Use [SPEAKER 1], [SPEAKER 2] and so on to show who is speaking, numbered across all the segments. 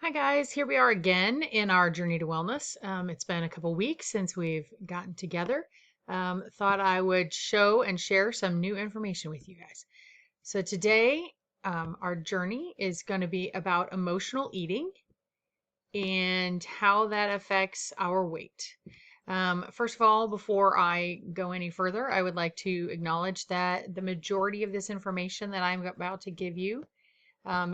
[SPEAKER 1] Hi guys, here we are again in our journey to wellness. It's been a couple weeks since we've gotten together. Thought I would show and share some new information with you guys. So today, our journey is going to be about emotional eating and how that affects our weight. First of all, before I go any further, I would like to acknowledge that the majority of this information that I'm about to give you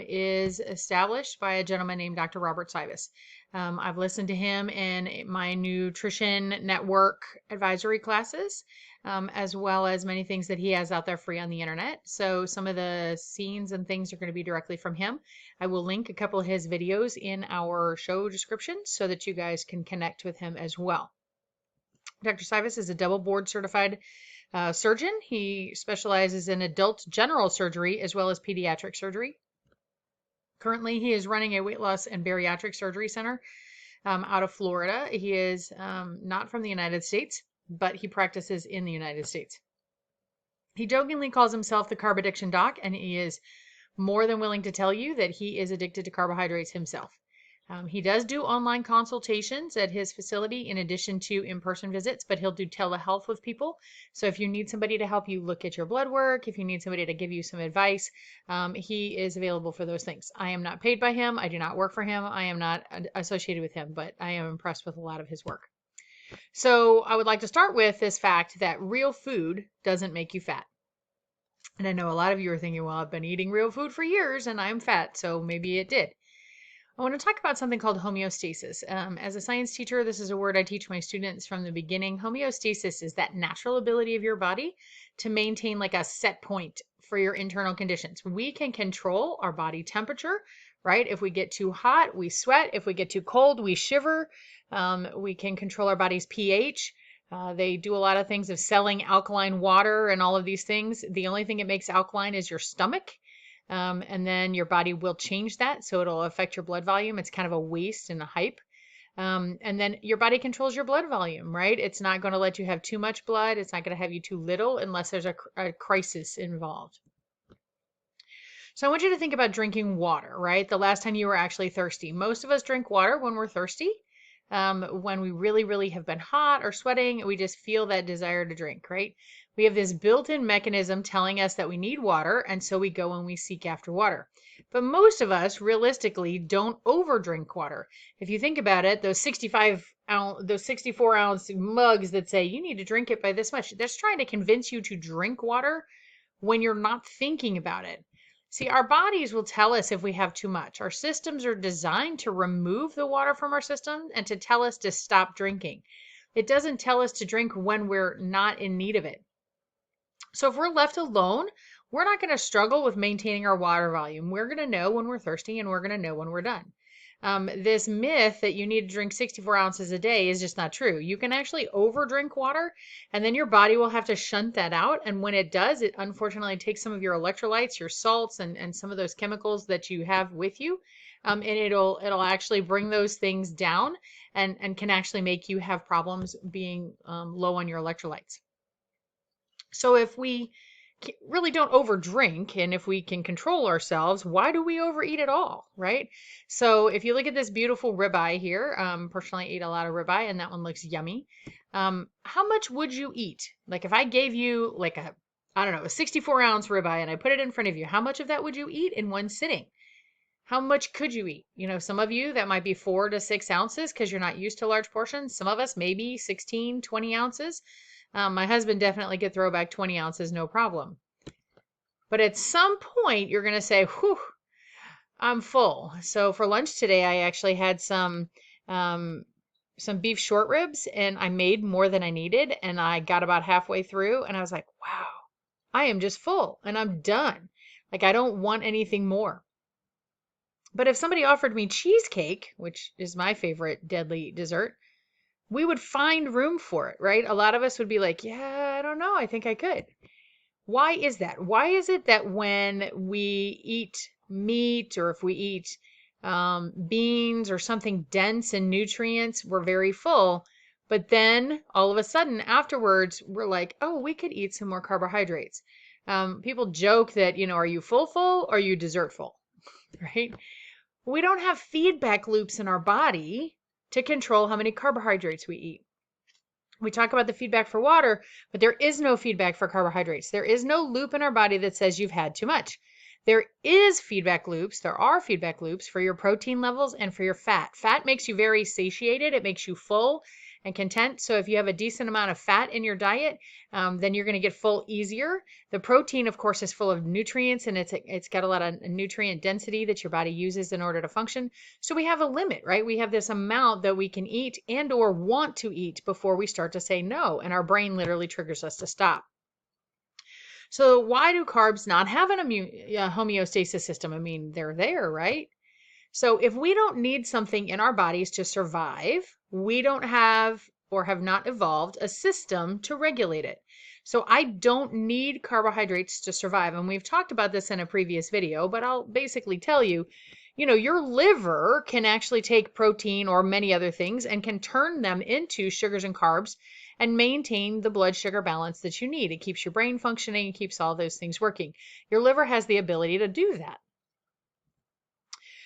[SPEAKER 1] is established by a gentleman named Dr. Robert Cywes. I've listened to him in my nutrition network advisory classes, as well as many things that he has out there free on the internet. So some of the scenes and things are going to be directly from him. I will link a couple of his videos in our show description so that you guys can connect with him as well. Dr. Cywes is a double board certified surgeon. He specializes in adult general surgery as well as pediatric surgery. Currently, he is running a weight loss and bariatric surgery center out of Florida. He is not from the United States, but he practices in the United States. He jokingly calls himself the carb addiction doc, and he is more than willing to tell you that he is addicted to carbohydrates himself. He does do online consultations at his facility in addition to in-person visits, but he'll do telehealth with people. So if you need somebody to help you look at your blood work, if you need somebody to give you some advice, he is available for those things. I am not paid by him. I do not work for him. I am not associated with him, but I am impressed with a lot of his work. So I would like to start with this fact that real food doesn't make you fat. And I know a lot of you are thinking, well, I've been eating real food for years and I'm fat, so maybe it did. I want to talk about something called homeostasis. As a science teacher, this is a word I teach my students from the beginning. Homeostasis is that natural ability of your body to maintain like a set point for your internal conditions. We can control our body temperature, right? If we get too hot, we sweat. If we get too cold, we shiver. We can control our body's pH. They do a lot of things of selling alkaline water and all of these things. The only thing it makes alkaline is your stomach. And then your body will change that. So it'll affect your blood volume. It's kind of a waste and a hype. And then your body controls your blood volume, right? It's not going to let you have too much blood. It's not going to have you too little unless there's a crisis involved. So I want you to think about drinking water, right? The last time you were actually thirsty. Most of us drink water when we're thirsty. When we really, really have been hot or sweating, we just feel that desire to drink, right? We have this built-in mechanism telling us that we need water, and so we go and we seek after water. But most of us realistically don't overdrink water. If you think about it, those 64-ounce mugs that say you need to drink it by this much, that's trying to convince you to drink water when you're not thinking about it. See, our bodies will tell us if we have too much. Our systems are designed to remove the water from our system and to tell us to stop drinking. It doesn't tell us to drink when we're not in need of it. So if we're left alone, we're not going to struggle with maintaining our water volume. We're going to know when we're thirsty and we're going to know when we're done. This myth that you need to drink 64 ounces a day is just not true. You can actually over drink water and then your body will have to shunt that out. And when it does, it unfortunately takes some of your electrolytes, your salts, and some of those chemicals that you have with you. And it'll actually bring those things down and can actually make you have problems being low on your electrolytes. So if we really don't overdrink and if we can control ourselves, why do we overeat at all, right? So if you look at this beautiful ribeye here, personally I eat a lot of ribeye and that one looks yummy. How much would you eat? Like if I gave you like a 64-ounce ribeye and I put it in front of you, how much of that would you eat in one sitting? How much could you eat? You know, some of you that might be 4 to 6 ounces because you're not used to large portions. Some of us maybe 16, 20 ounces. My husband definitely could throw back 20 ounces, no problem. But at some point, you're going to say, whew, I'm full. So for lunch today, I actually had some beef short ribs and I made more than I needed. And I got about halfway through and I was like, wow, I am just full and I'm done. Like I don't want anything more. But if somebody offered me cheesecake, which is my favorite deadly dessert, we would find room for it, right? A lot of us would be like, yeah, I don't know. I think I could. Why is that? Why is it that when we eat meat or if we eat beans or something dense in nutrients, we're very full. But then all of a sudden afterwards, we're like, oh, we could eat some more carbohydrates. People joke that, are you full or are you dessert full, right? We don't have feedback loops in our body to control how many carbohydrates we eat. We talk about the feedback for water, but there is no feedback for carbohydrates. There is no loop in our body that says you've had too much. There are feedback loops for your protein levels and for your fat. Fat makes you very satiated. It makes you full and content. So if you have a decent amount of fat in your diet, then you're going to get full easier. The protein, of course, is full of nutrients, and it's got a lot of nutrient density that your body uses in order to function. So we have a limit, right? We have this amount that we can eat and or want to eat before we start to say no, and our brain literally triggers us to stop. So why do carbs not have an homeostasis system? I mean, they're there, right? So if we don't need something in our bodies to survive, we don't have or have not evolved a system to regulate it. So I don't need carbohydrates to survive. And we've talked about this in a previous video, but I'll basically tell you, your liver can actually take protein or many other things and can turn them into sugars and carbs and maintain the blood sugar balance that you need. It keeps your brain functioning, it keeps all those things working. Your liver has the ability to do that.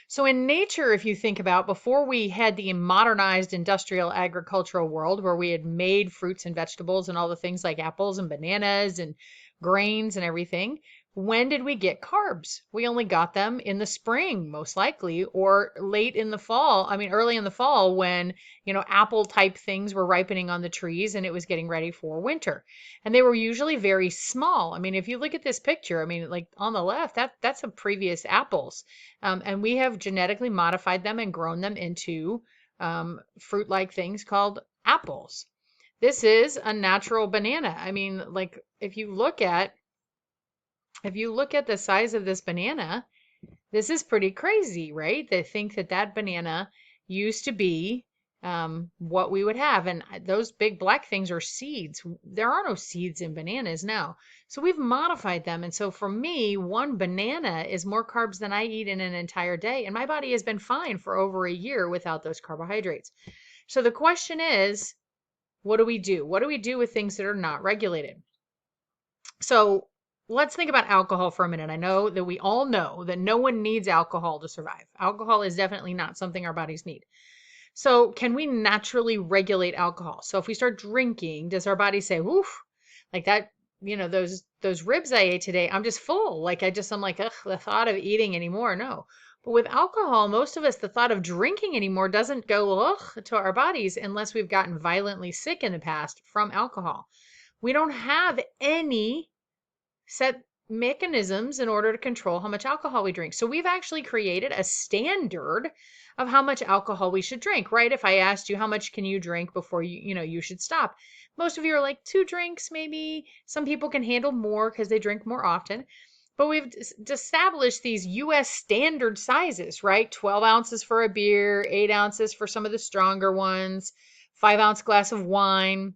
[SPEAKER 1] So in nature, if you think about before we had the modernized industrial agricultural world where we had made fruits and vegetables and all the things like apples and bananas and grains and everything, when did we get carbs? We only got them in the spring, most likely, or late in the fall. I mean, early in the fall when, apple type things were ripening on the trees and it was getting ready for winter. And they were usually very small. I mean, if you look at this picture, I mean, like on the left, that's some previous apples. And we have genetically modified them and grown them into fruit-like things called apples. This is a natural banana. I mean, like if you look at the size of this banana, this is pretty crazy, right? They think that banana used to be what we would have. And those big black things are seeds. There are no seeds in bananas now. So we've modified them. And so for me, one banana is more carbs than I eat in an entire day. And my body has been fine for over a year without those carbohydrates. So the question is, what do we do? What do we do with things that are not regulated? So let's think about alcohol for a minute. I know that we all know that no one needs alcohol to survive. Alcohol is definitely not something our bodies need. So can we naturally regulate alcohol? So if we start drinking, does our body say, woof, like that, those ribs I ate today, I'm just full. Like I'm like, ugh, the thought of eating anymore. No. But with alcohol, most of us, the thought of drinking anymore doesn't go ugh to our bodies unless we've gotten violently sick in the past from alcohol. We don't have any set mechanisms in order to control how much alcohol we drink. So we've actually created a standard of how much alcohol we should drink, right? If I asked you how much can you drink before you should stop, most of you are like 2 drinks maybe. Some people can handle more because they drink more often. But we've established these US standard sizes, right? 12 ounces for a beer, 8 ounces for some of the stronger ones, 5-ounce glass of wine,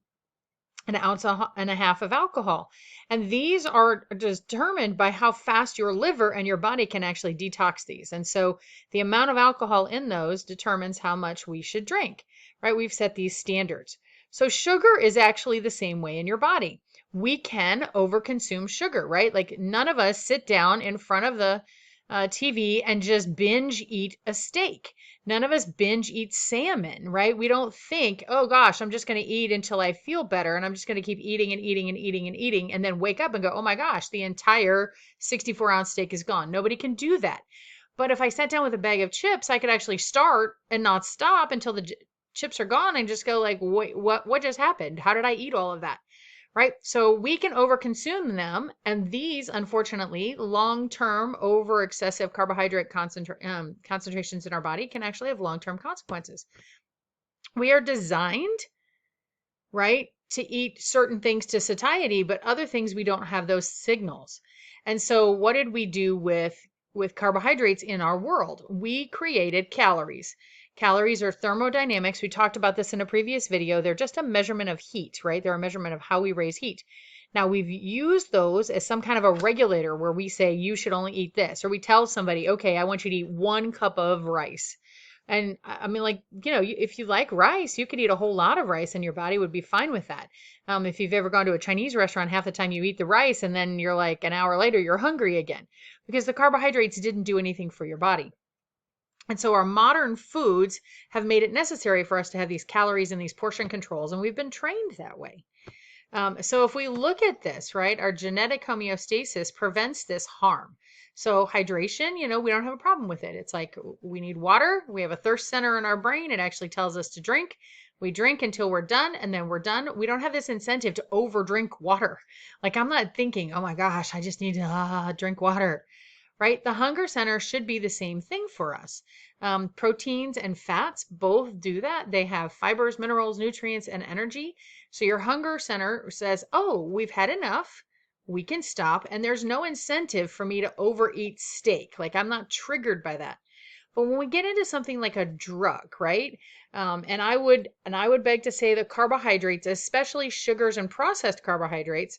[SPEAKER 1] an ounce and a half of alcohol. And these are determined by how fast your liver and your body can actually detox these. And so the amount of alcohol in those determines how much we should drink, right? We've set these standards. So sugar is actually the same way in your body. We can overconsume sugar, right? Like none of us sit down in front of the TV and just binge eat a steak. None of us binge eat salmon, right? We don't think, oh gosh, I'm just going to eat until I feel better and I'm just going to keep eating and eating and eating and eating and then wake up and go, oh my gosh, the entire 64-ounce steak is gone. Nobody can do that. But if I sat down with a bag of chips, I could actually start and not stop until the chips are gone and just go like, wait, what just happened? How did I eat all of that? Right? So we can overconsume them. And these, unfortunately, long-term over excessive carbohydrate concentrations in our body can actually have long-term consequences. We are designed, right, to eat certain things to satiety, but other things we don't have those signals. And so what did we do with carbohydrates in our world? We created calories. Calories are thermodynamics. We talked about this in a previous video. They're just a measurement of heat, right? They're a measurement of how we raise heat. Now, we've used those as some kind of a regulator where we say you should only eat this, or we tell somebody, okay, I want you to eat 1 cup of rice. And I mean, like, if you like rice, you could eat a whole lot of rice and your body would be fine with that. If you've ever gone to a Chinese restaurant, half the time you eat the rice and then you're like an hour later, you're hungry again because the carbohydrates didn't do anything for your body. And so our modern foods have made it necessary for us to have these calories and these portion controls, and we've been trained that way. So if we look at this, right, our genetic homeostasis prevents this harm. So hydration, we don't have a problem with it. It's like we need water. We have a thirst center in our brain. It actually tells us to drink. We drink until we're done, and then we're done. We don't have this incentive to over drink water. Like I'm not thinking, oh my gosh, I just need to drink water, right? The hunger center should be the same thing for us. Proteins and fats both do that. They have fibers, minerals, nutrients, and energy. So your hunger center says, oh, we've had enough. We can stop. And there's no incentive for me to overeat steak. Like I'm not triggered by that. But when we get into something like a drug, right? And I would beg to say that carbohydrates, especially sugars and processed carbohydrates,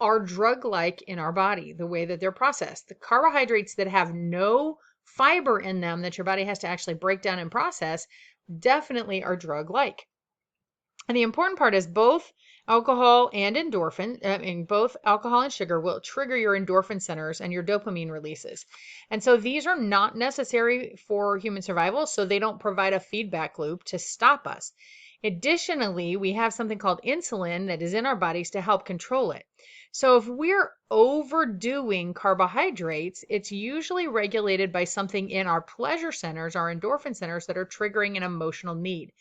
[SPEAKER 1] are drug-like in our body, the way that they're processed. The carbohydrates that have no fiber in them that your body has to actually break down and process definitely are drug-like. And the important part is both alcohol and both alcohol and sugar will trigger your endorphin centers and your dopamine releases. And so these are not necessary for human survival, so they don't provide a feedback loop to stop us. Additionally, we have something called insulin that is in our bodies to help control it. So if we're overdoing carbohydrates, it's usually regulated by something in our pleasure centers, our endorphin centers, that are triggering an emotional need.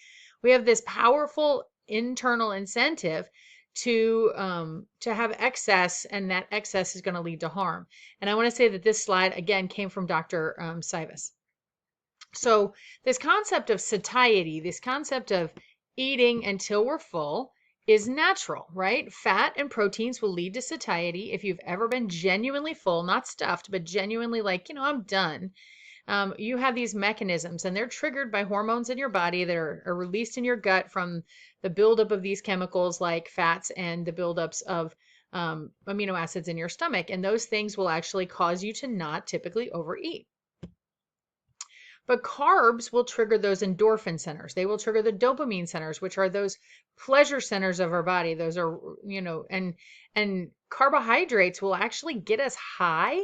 [SPEAKER 1] We have this powerful internal incentive to have excess, and that excess is going to lead to harm. And I want to say that this slide again came from Dr. Cywes. So this concept of satiety, this concept of eating until we're full, is natural, right? Fat and proteins will lead to satiety. If you've ever been genuinely full, not stuffed, but genuinely like, I'm done, you have these mechanisms, and they're triggered by hormones in your body that are released in your gut from the buildup of these chemicals like fats and the buildups of amino acids in your stomach. And those things will actually cause you to not typically overeat. But carbs will trigger those endorphin centers. They will trigger the dopamine centers, which are those pleasure centers of our body. Those are, and carbohydrates will actually get us high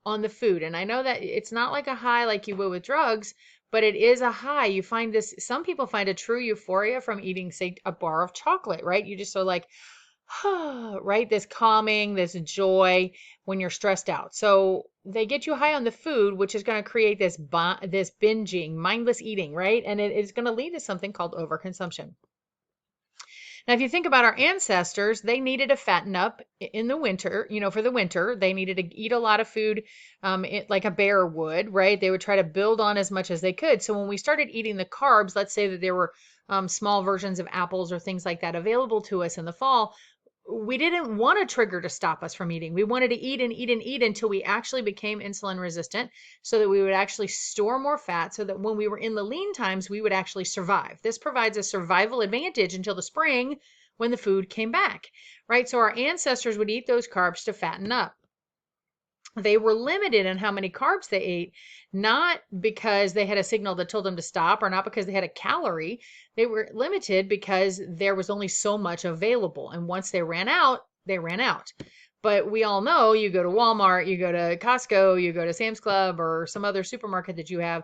[SPEAKER 1] on the food. And I know that it's not like a high like you would with drugs, but it is a high. You find this, some people find a true euphoria from eating, say, a bar of chocolate, right? You just are like, right? This calming, this joy when you're stressed out. So they get you high on the food, which is going to create this binging, mindless eating, right? And it is going to lead to something called overconsumption. Now, if you think about our ancestors, they needed to fatten up in the winter, for the winter. They needed to eat a lot of food like a bear would, right? They would try to build on as much as they could. So when we started eating the carbs, let's say that there were small versions of apples or things like that available to us in the fall, we didn't want a trigger to stop us from eating. We wanted to eat and eat and eat until we actually became insulin resistant, so that we would actually store more fat, so that when we were in the lean times, we would actually survive. This provides a survival advantage until the spring when the food came back, right? So our ancestors would eat those carbs to fatten up. They were limited in how many carbs they ate, not because they had a signal that told them to stop, or not because they had a calorie. They were limited because there was only so much available. And once they ran out, they ran out. But we all know, you go to Walmart, you go to Costco, you go to Sam's Club or some other supermarket that you have,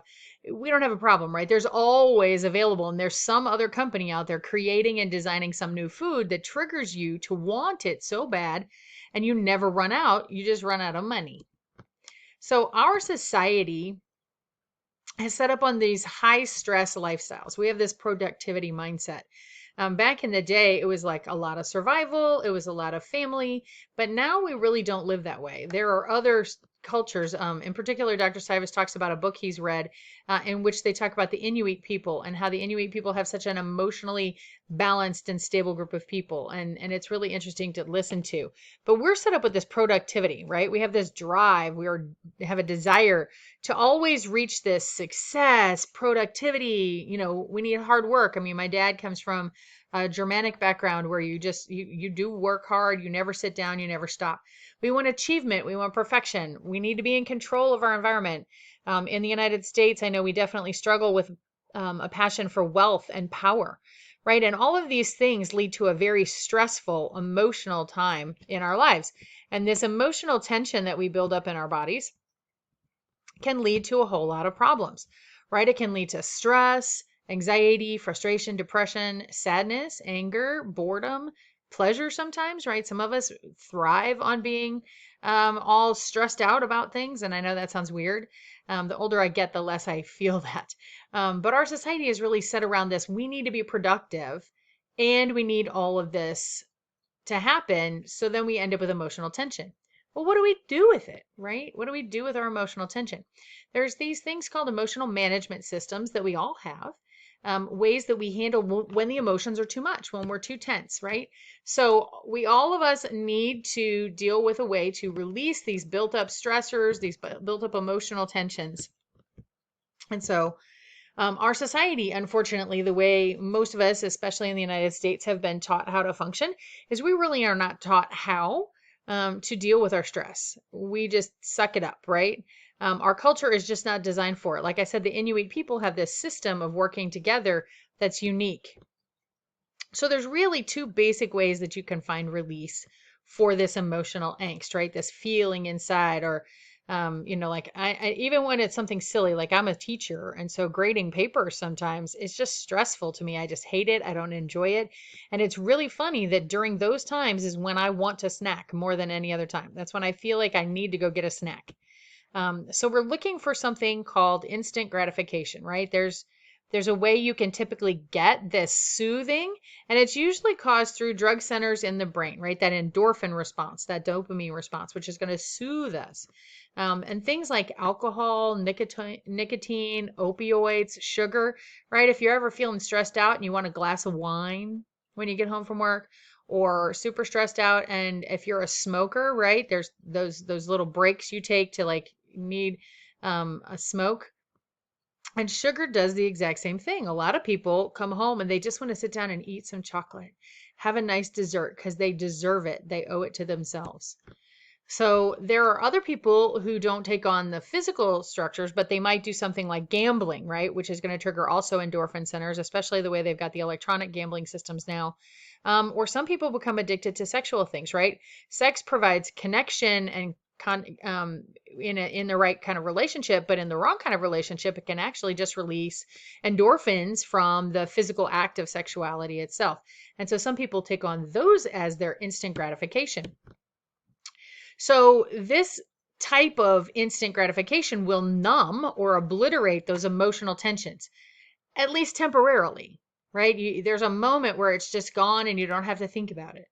[SPEAKER 1] we don't have a problem, right? There's always available. And there's some other company out there creating and designing some new food that triggers you to want it so bad, and you never run out. You just run out of money. So our society has set up on these high stress lifestyles. We have this productivity mindset. Back in the day, it was like a lot of survival. It was a lot of family, but now we really don't live that way. There are other cultures. In particular, Dr. Cywes talks about a book he's read in which they talk about the Inuit people and how the Inuit people have such an emotionally balanced and stable group of people. And it's really interesting to listen to. But we're set up with this productivity, right? We have this drive. We have a desire to always reach this success, productivity. We need hard work. I mean, my dad comes from a Germanic background where you do work hard. You never sit down. You never stop. We want achievement. We want perfection. We need to be in control of our environment. In the United States, I know we definitely struggle with a passion for wealth and power, right? And all of these things lead to a very stressful, emotional time in our lives. And this emotional tension that we build up in our bodies can lead to a whole lot of problems, right? It can lead to stress, anxiety, frustration, depression, sadness, anger, boredom, pleasure sometimes, right? Some of us thrive on being all stressed out about things. And I know that sounds weird. The older I get, the less I feel that. But our society is really set around this. We need to be productive and we need all of this to happen. So then we end up with emotional tension. Well, what do we do with it, right? What do we do with our emotional tension? There's these things called emotional management systems that we all have, ways that we handle when the emotions are too much, when we're too tense, right? So we all of us need to deal with a way to release these built up stressors, these built up emotional tensions. And so our society, unfortunately, the way most of us, especially in the United States, have been taught how to function, is we really are not taught how to deal with our stress. We just suck it up, right? Our culture is just not designed for it. Like I said, the Inuit people have this system of working together that's unique. So there's really two basic ways that you can find release for this emotional angst, right? This feeling inside, or like even when it's something silly, like I'm a teacher, and so grading papers sometimes it's just stressful to me. I just hate it. I don't enjoy it. And it's really funny that during those times is when I want to snack more than any other time. That's when I feel like I need to go get a snack. So we're looking for something called instant gratification, right? There's a way you can typically get this soothing, and it's usually caused through drug centers in the brain, right? That endorphin response, that dopamine response, which is going to soothe us. And things like alcohol, nicotine, opioids, sugar, right? If you're ever feeling stressed out and you want a glass of wine when you get home from work, or super stressed out, and if you're a smoker, right? There's those little breaks you take to like need a smoke. And sugar does the exact same thing. A lot of people come home and they just want to sit down and eat some chocolate, have a nice dessert because they deserve it. They owe it to themselves. So there are other people who don't take on the physical structures, but they might do something like gambling, right? Which is going to trigger also endorphin centers, especially the way they've got the electronic gambling systems now. Or some people become addicted to sexual things, right? Sex provides connection and in the right kind of relationship, but in the wrong kind of relationship, it can actually just release endorphins from the physical act of sexuality itself. And so some people take on those as their instant gratification. So this type of instant gratification will numb or obliterate those emotional tensions, at least temporarily, right? There's a moment where it's just gone and you don't have to think about it.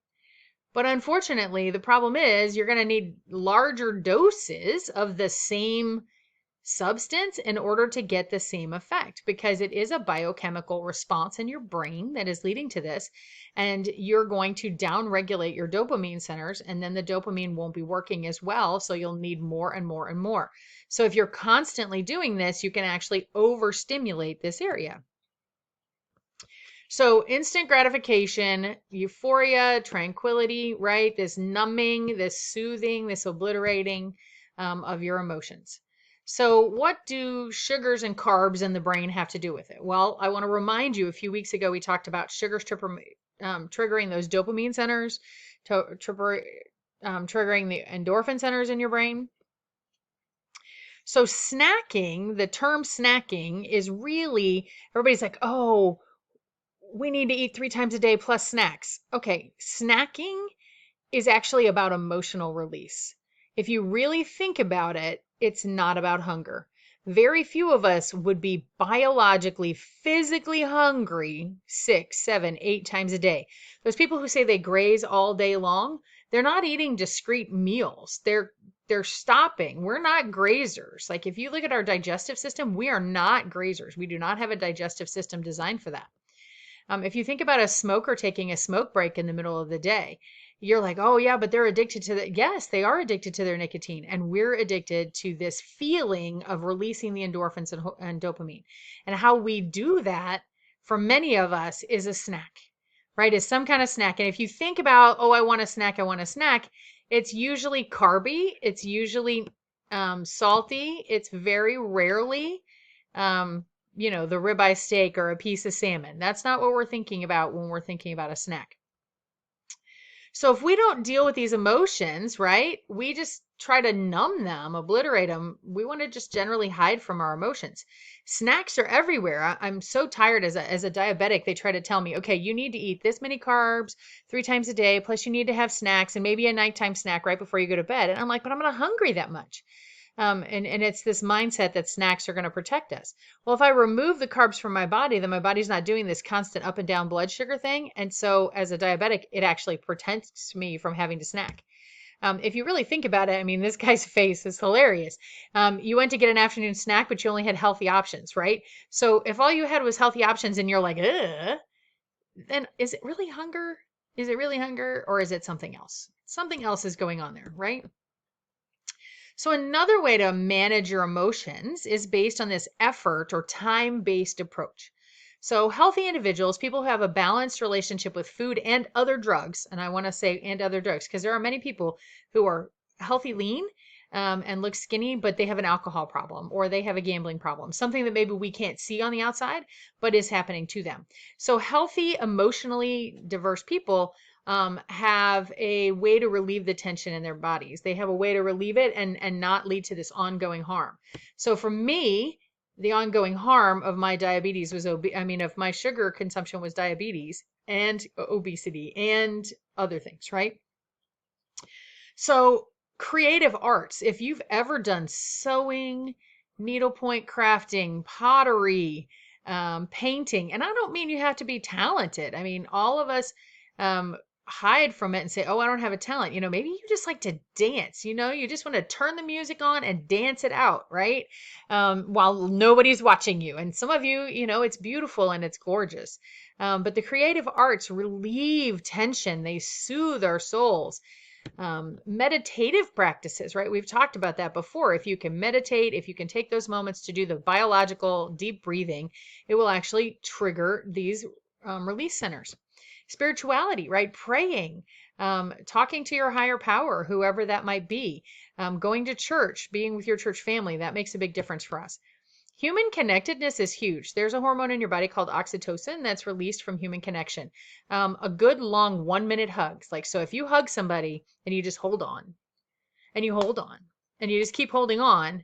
[SPEAKER 1] But unfortunately, the problem is you're going to need larger doses of the same substance in order to get the same effect, because it is a biochemical response in your brain that is leading to this. And you're going to downregulate your dopamine centers, and then the dopamine won't be working as well. So you'll need more and more and more. So if you're constantly doing this, you can actually overstimulate this area. So instant gratification, euphoria, tranquility, right? This numbing, this soothing, this obliterating of your emotions. So what do sugars and carbs in the brain have to do with it? Well, I want to remind you, a few weeks ago, we talked about sugars triggering those dopamine centers, triggering the endorphin centers in your brain. So snacking, the term snacking is really, everybody's like, oh, we need to eat 3 times a day plus snacks. Okay, snacking is actually about emotional release. If you really think about it, it's not about hunger. Very few of us would be biologically, physically hungry 6, 7, 8 times a day. Those people who say they graze all day long, they're not eating discrete meals. They're stopping. We're not grazers. Like if you look at our digestive system, we are not grazers. We do not have a digestive system designed for that. If you think about a smoker taking a smoke break in the middle of the day, you're like, oh yeah, but they're addicted to that. Yes, they are addicted to their nicotine, and we're addicted to this feeling of releasing the endorphins and dopamine. And how we do that for many of us is a snack, right? Is some kind of snack. And if you think about, oh, I want a snack, it's usually carby, it's usually salty, it's very rarely the ribeye steak or a piece of salmon. That's not what we're thinking about when we're thinking about a snack. So if we don't deal with these emotions, right, we just try to numb them, obliterate them. We want to just generally hide from our emotions. Snacks are everywhere. I'm so tired as a diabetic. They try to tell me, okay, you need to eat this many carbs 3 times a day, plus you need to have snacks and maybe a nighttime snack right before you go to bed. And I'm like, but I'm not hungry that much. And it's this mindset that snacks are going to protect us. Well, if I remove the carbs from my body, then my body's not doing this constant up and down blood sugar thing. And so as a diabetic, it actually protects me from having to snack. If you really think about it, I mean, this guy's face is hilarious. You went to get an afternoon snack, but you only had healthy options, right? So if all you had was healthy options and you're like, ugh, then is it really hunger? Is it really hunger or is it something else? Something else is going on there, right? So another way to manage your emotions is based on this effort or time-based approach. So healthy individuals, people who have a balanced relationship with food and other drugs, and I want to say and other drugs, because there are many people who are healthy lean and look skinny, but they have an alcohol problem or they have a gambling problem, something that maybe we can't see on the outside, but is happening to them. So healthy, emotionally diverse people have a way to relieve the tension in their bodies. They have a way to relieve it and not lead to this ongoing harm. So for me, the ongoing harm of my diabetes was of my sugar consumption was diabetes and obesity and other things, right? So creative arts, if you've ever done sewing, needlepoint crafting, pottery, painting, and I don't mean you have to be talented. I mean, all of us hide from it and say, oh, I don't have a talent. Maybe you just like to dance, you just want to turn the music on and dance it out, right? While nobody's watching you. And some of you, it's beautiful and it's gorgeous. But the creative arts relieve tension. They soothe our souls. Meditative practices, right? We've talked about that before. If you can meditate, if you can take those moments to do the biological deep breathing, it will actually trigger these release centers. Spirituality, right? Praying, talking to your higher power, whoever that might be, going to church, being with your church family, that makes a big difference for us. Human connectedness is huge. There's a hormone in your body called oxytocin that's released from human connection. A good long 1 minute hugs. Like, so if you hug somebody and you just hold on and you hold on and you just keep holding on,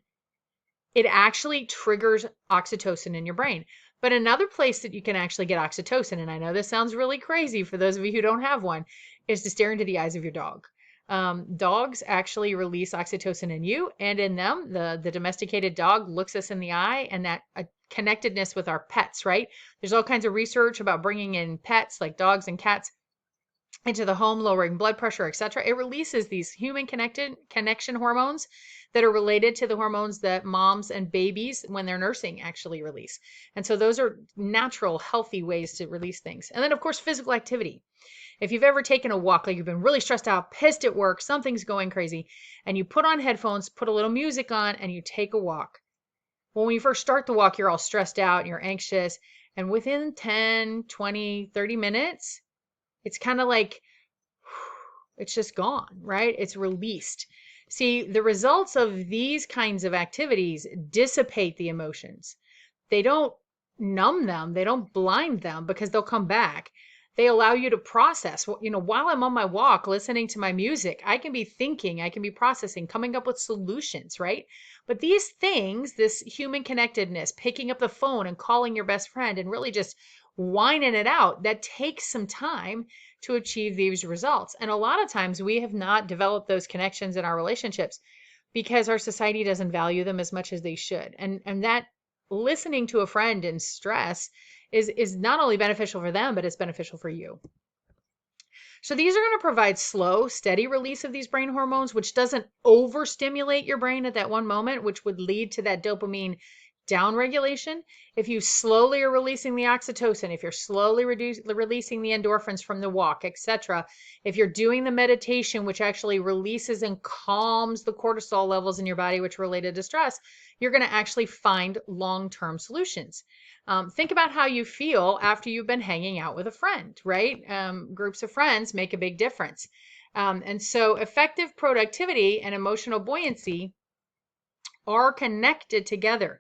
[SPEAKER 1] it actually triggers oxytocin in your brain. But another place that you can actually get oxytocin, and I know this sounds really crazy for those of you who don't have one, is to stare into the eyes of your dog. Dogs actually release oxytocin in you and in them. The domesticated dog looks us in the eye, and that connectedness with our pets, right? There's all kinds of research about bringing in pets like dogs and cats into the home, lowering blood pressure, etc. It releases these human connection hormones that are related to the hormones that moms and babies when they're nursing actually release. And so those are natural, healthy ways to release things. And then of course, physical activity. If you've ever taken a walk, like you've been really stressed out, pissed at work, something's going crazy, and you put on headphones, put a little music on, and you take a walk. Well, when you first start the walk, you're all stressed out and you're anxious. And within 10, 20, 30 minutes, it's kind of like, it's just gone, right? It's released. See, the results of these kinds of activities dissipate the emotions. They don't numb them, they don't blind them because they'll come back. They allow you to process. While I'm on my walk listening to my music, I can be thinking, I can be processing, coming up with solutions, right? But these things, this human connectedness, picking up the phone and calling your best friend and really just whining it out, that takes some time to achieve these results. And a lot of times we have not developed those connections in our relationships because our society doesn't value them as much as they should. And that listening to a friend in stress is not only beneficial for them, but it's beneficial for you. So these are going to provide slow, steady release of these brain hormones, which doesn't overstimulate your brain at that one moment, which would lead to that dopamine downregulation. If you slowly are releasing the oxytocin, if you're slowly releasing the endorphins from the walk, etc., if you're doing the meditation, which actually releases and calms the cortisol levels in your body, which are related to stress, you're going to actually find long-term solutions. Think about how you feel after you've been hanging out with a friend, right? Groups of friends make a big difference. And so effective productivity and emotional buoyancy are connected together.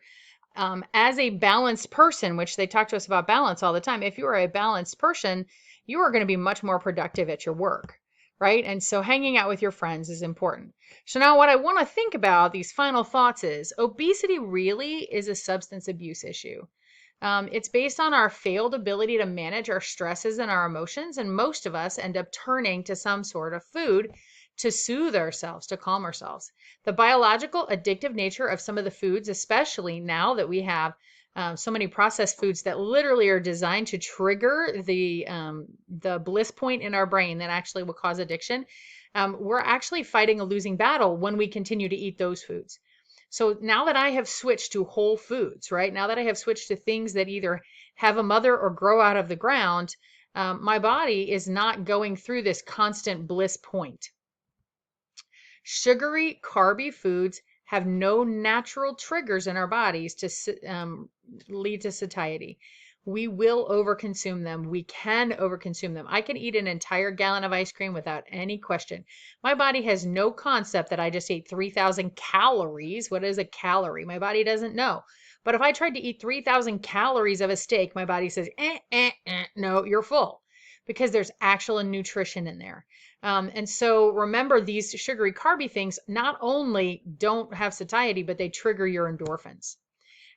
[SPEAKER 1] As a balanced person, which they talk to us about balance all the time, if you are a balanced person, you are going to be much more productive at your work, right? And so hanging out with your friends is important. So now what I want to think about these final thoughts is obesity really is a substance abuse issue. It's based on our failed ability to manage our stresses and our emotions. And most of us end up turning to some sort of food to soothe ourselves, to calm ourselves. The biological addictive nature of some of the foods, especially now that we have so many processed foods that literally are designed to trigger the bliss point in our brain that actually will cause addiction. We're actually fighting a losing battle when we continue to eat those foods. So now that I have switched to whole foods, right? Now that I have switched to things that either have a mother or grow out of the ground, my body is not going through this constant bliss point. Sugary, carby foods have no natural triggers in our bodies to lead to satiety. We will overconsume them. We can overconsume them. I can eat an entire gallon of ice cream without any question. My body has no concept that I just ate 3,000 calories. What is a calorie? My body doesn't know. But if I tried to eat 3,000 calories of a steak, my body says, no, you're full, because there's actual nutrition in there. And so remember, these sugary, carby things not only don't have satiety, but they trigger your endorphins.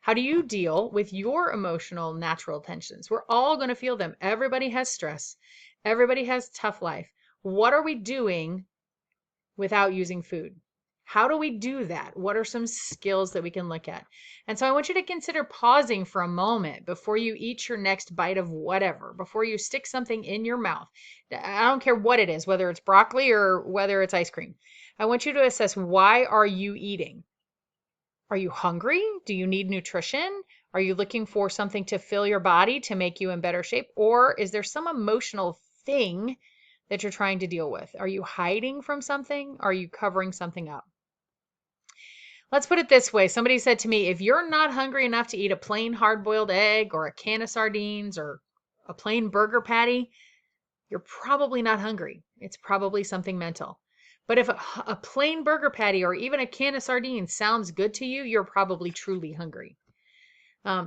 [SPEAKER 1] How do you deal with your emotional natural tensions? We're all going to feel them. Everybody has stress. Everybody has tough life. What are we doing without using food? How do we do that? What are some skills that we can look at? And so I want you to consider pausing for a moment before you eat your next bite of whatever, before you stick something in your mouth. I don't care what it is, whether it's broccoli or whether it's ice cream. I want you to assess, why are you eating? Are you hungry? Do you need nutrition? Are you looking for something to fill your body to make you in better shape? Or is there some emotional thing that you're trying to deal with? Are you hiding from something? Are you covering something up? Let's put it this way. Somebody said to me, if you're not hungry enough to eat a plain hard-boiled egg or a can of sardines or a plain burger patty, you're probably not hungry. It's probably something mental. But if a plain burger patty or even a can of sardines sounds good to you, you're probably truly hungry.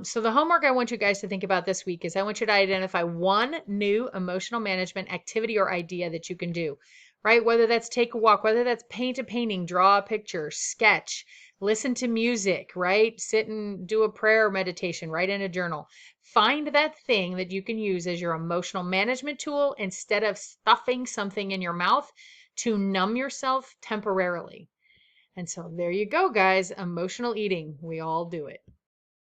[SPEAKER 1] So the homework I want you guys to think about this week is I want you to identify one new emotional management activity or idea that you can do, right? Whether that's take a walk, whether that's paint a painting, draw a picture, sketch, listen to music, right? Sit and do a prayer meditation, write in a journal. Find that thing that you can use as your emotional management tool instead of stuffing something in your mouth to numb yourself temporarily. And so there you go, guys. Emotional eating. We all do it.